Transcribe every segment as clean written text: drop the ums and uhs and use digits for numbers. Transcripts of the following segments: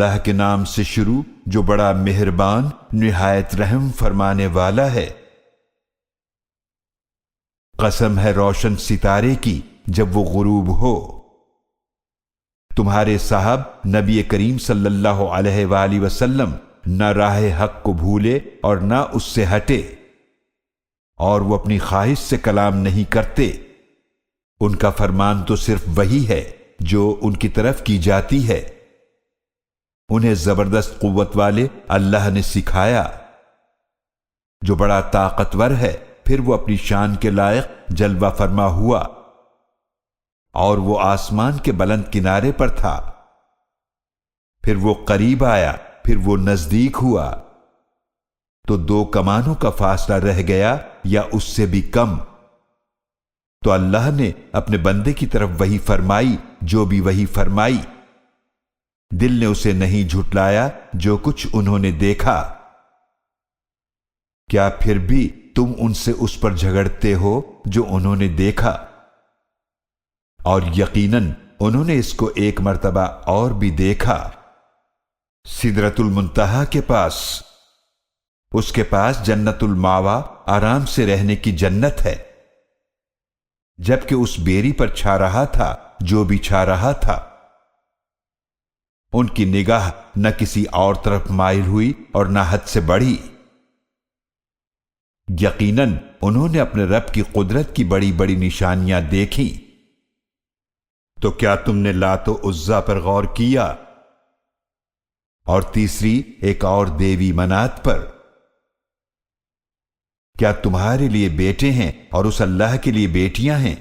اللہ کے نام سے شروع جو بڑا مہربان نہایت رحم فرمانے والا ہے۔ قسم ہے روشن ستارے کی جب وہ غروب ہو۔ تمہارے صاحب نبی کریم صلی اللہ علیہ وآلہ وسلم نہ راہ حق کو بھولے اور نہ اس سے ہٹے، اور وہ اپنی خواہش سے کلام نہیں کرتے۔ ان کا فرمان تو صرف وہی ہے جو ان کی طرف کی جاتی ہے۔ انہیں زبردست قوت والے اللہ نے سکھایا، جو بڑا طاقتور ہے، پھر وہ اپنی شان کے لائق جلوہ فرما ہوا، اور وہ آسمان کے بلند کنارے پر تھا، پھر وہ قریب آیا، پھر وہ نزدیک ہوا، تو 2 کمانوں کا فاصلہ رہ گیا یا اس سے بھی کم۔ تو اللہ نے اپنے بندے کی طرف وحی فرمائی جو بھی وحی فرمائی، دل نے اسے نہیں جھٹلایا جو کچھ انہوں نے دیکھا۔ کیا پھر بھی تم ان سے اس پر جھگڑتے ہو جو انہوں نے دیکھا؟ اور یقیناً انہوں نے اس کو ایک مرتبہ اور بھی دیکھا، سدرۃ المنتہا کے پاس۔ اس کے پاس جنت الماوا آرام سے رہنے کی جنت ہے۔ جبکہ اس بیری پر چھا رہا تھا جو بھی چھا رہا تھا، ان کی نگاہ نہ کسی اور طرف مائل ہوئی اور نہ حد سے بڑھی۔ یقیناً انہوں نے اپنے رب کی قدرت کی بڑی بڑی نشانیاں دیکھی۔ تو کیا تم نے لات و عزا پر غور کیا؟ اور تیسری ایک اور دیوی منات پر؟ کیا تمہارے لیے بیٹے ہیں اور اس اللہ کے لیے بیٹیاں ہیں؟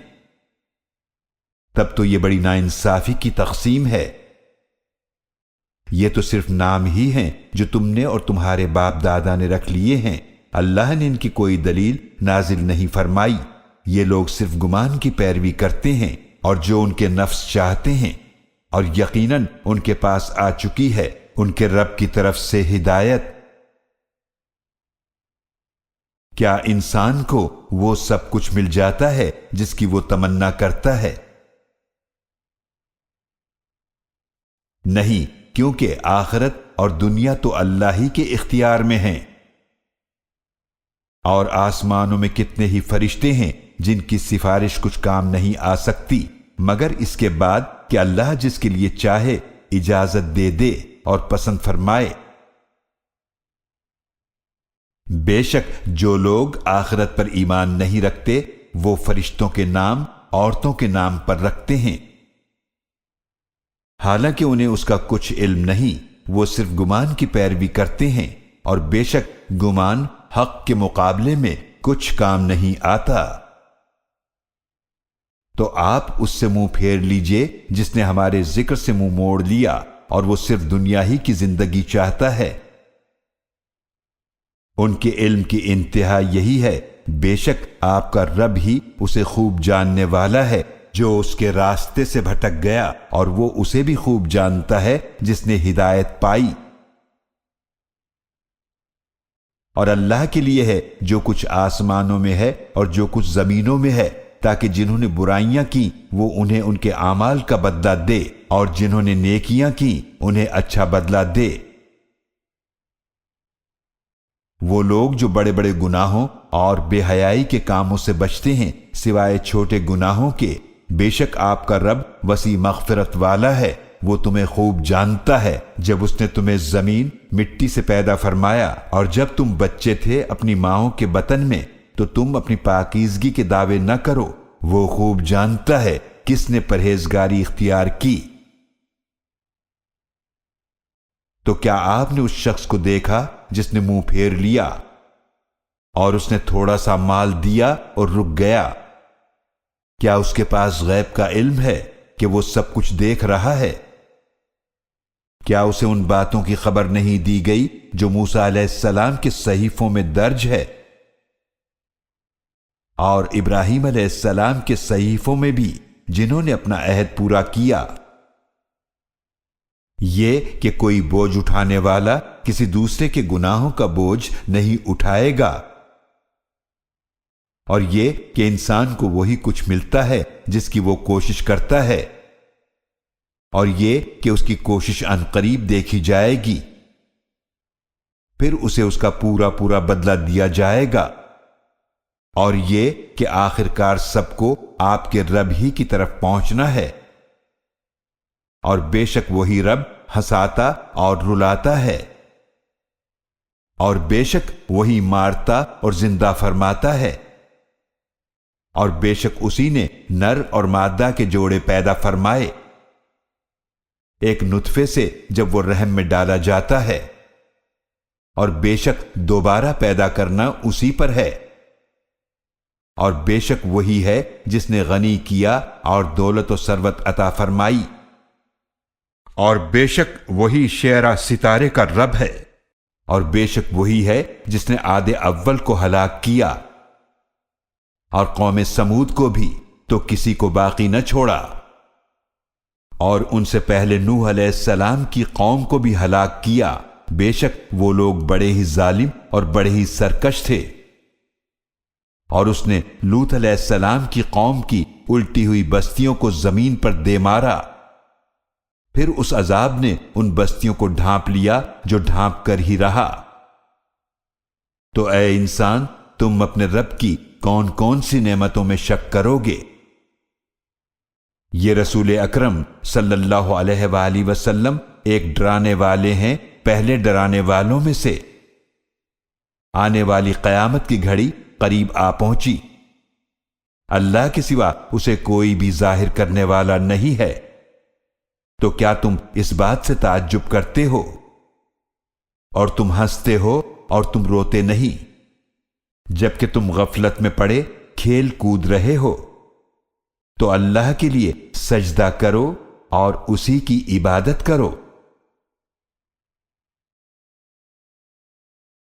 تب تو یہ بڑی ناانصافی کی تقسیم ہے۔ یہ تو صرف نام ہی ہیں جو تم نے اور تمہارے باپ دادا نے رکھ لیے ہیں، اللہ نے ان کی کوئی دلیل نازل نہیں فرمائی۔ یہ لوگ صرف گمان کی پیروی کرتے ہیں اور جو ان کے نفس چاہتے ہیں، اور یقیناً ان کے پاس آ چکی ہے ان کے رب کی طرف سے ہدایت۔ کیا انسان کو وہ سب کچھ مل جاتا ہے جس کی وہ تمنا کرتا ہے؟ نہیں، کیونکہ آخرت اور دنیا تو اللہ ہی کے اختیار میں ہیں۔ اور آسمانوں میں کتنے ہی فرشتے ہیں جن کی سفارش کچھ کام نہیں آ سکتی مگر اس کے بعد کہ اللہ جس کے لیے چاہے اجازت دے دے اور پسند فرمائے۔ بے شک جو لوگ آخرت پر ایمان نہیں رکھتے وہ فرشتوں کے نام عورتوں کے نام پر رکھتے ہیں، حالانکہ انہیں اس کا کچھ علم نہیں، وہ صرف گمان کی پیروی کرتے ہیں، اور بے شک گمان حق کے مقابلے میں کچھ کام نہیں آتا۔ تو آپ اس سے منہ پھیر لیجئے جس نے ہمارے ذکر سے منہ موڑ لیا اور وہ صرف دنیا ہی کی زندگی چاہتا ہے۔ ان کے علم کی انتہا یہی ہے، بے شک آپ کا رب ہی اسے خوب جاننے والا ہے جو اس کے راستے سے بھٹک گیا، اور وہ اسے بھی خوب جانتا ہے جس نے ہدایت پائی۔ اور اللہ کے لیے ہے جو کچھ آسمانوں میں ہے اور جو کچھ زمینوں میں ہے، تاکہ جنہوں نے برائیاں کی وہ انہیں ان کے اعمال کا بدلہ دے، اور جنہوں نے نیکیاں کی انہیں اچھا بدلہ دے۔ وہ لوگ جو بڑے بڑے گناہوں اور بے حیائی کے کاموں سے بچتے ہیں سوائے چھوٹے گناہوں کے، بے شک آپ کا رب وسیع مغفرت والا ہے، وہ تمہیں خوب جانتا ہے۔ جب اس نے تمہیں زمین مٹی سے پیدا فرمایا اور جب تم بچے تھے اپنی ماؤں کے بطن میں، تو تم اپنی پاکیزگی کے دعوے نہ کرو، وہ خوب جانتا ہے کس نے پرہیزگاری اختیار کی۔ تو کیا آپ نے اس شخص کو دیکھا جس نے منہ پھیر لیا اور اس نے تھوڑا سا مال دیا اور رک گیا؟ کیا اس کے پاس غیب کا علم ہے کہ وہ سب کچھ دیکھ رہا ہے؟ کیا اسے ان باتوں کی خبر نہیں دی گئی جو موسیٰ علیہ السلام کے صحیفوں میں درج ہے، اور ابراہیم علیہ السلام کے صحیفوں میں بھی جنہوں نے اپنا عہد پورا کیا؟ یہ کہ کوئی بوجھ اٹھانے والا کسی دوسرے کے گناہوں کا بوجھ نہیں اٹھائے گا، اور یہ کہ انسان کو وہی کچھ ملتا ہے جس کی وہ کوشش کرتا ہے۔ اور یہ کہ اس کی کوشش عنقریب دیکھی جائے گی، پھر اسے اس کا پورا پورا بدلہ دیا جائے گا، اور یہ کہ آخرکار سب کو آپ کے رب ہی کی طرف پہنچنا ہے، اور بے شک وہی رب ہنساتا اور رلاتا ہے، اور بے شک وہی مارتا اور زندہ فرماتا ہے، اور بے شک اسی نے نر اور مادہ کے جوڑے پیدا فرمائے، ایک نطفے سے جب وہ رحم میں ڈالا جاتا ہے، اور بے شک دوبارہ پیدا کرنا اسی پر ہے، اور بے شک وہی ہے جس نے غنی کیا اور دولت و ثروت عطا فرمائی، اور بے شک وہی شعرا ستارے کا رب ہے، اور بے شک وہی ہے جس نے عاد اول کو ہلاک کیا اور قوم سمود کو بھی تو کسی کو باقی نہ چھوڑا، اور ان سے پہلے نوح علیہ السلام کی قوم کو بھی ہلاک کیا، بے شک وہ لوگ بڑے ہی ظالم اور بڑے ہی سرکش تھے۔ اور اس نے لوط علیہ السلام کی قوم کی الٹی ہوئی بستیوں کو زمین پر دے مارا، پھر اس عذاب نے ان بستیوں کو ڈھانپ لیا جو ڈھانپ کر ہی رہا۔ تو اے انسان، تم اپنے رب کی کون کون سی نعمتوں میں شک کرو گے؟ یہ رسول اکرم صلی اللہ علیہ وآلہ وسلم ایک ڈرانے والے ہیں پہلے ڈرانے والوں میں سے۔ آنے والی قیامت کی گھڑی قریب آ پہنچی، اللہ کے سوا اسے کوئی بھی ظاہر کرنے والا نہیں ہے، تو کیا تم اس بات سے تعجب کرتے ہو؟ اور تم ہنستے ہو اور تم روتے نہیں، جبکہ تم غفلت میں پڑے کھیل کود رہے ہو؟ تو اللہ کے لیے سجدہ کرو اور اسی کی عبادت کرو۔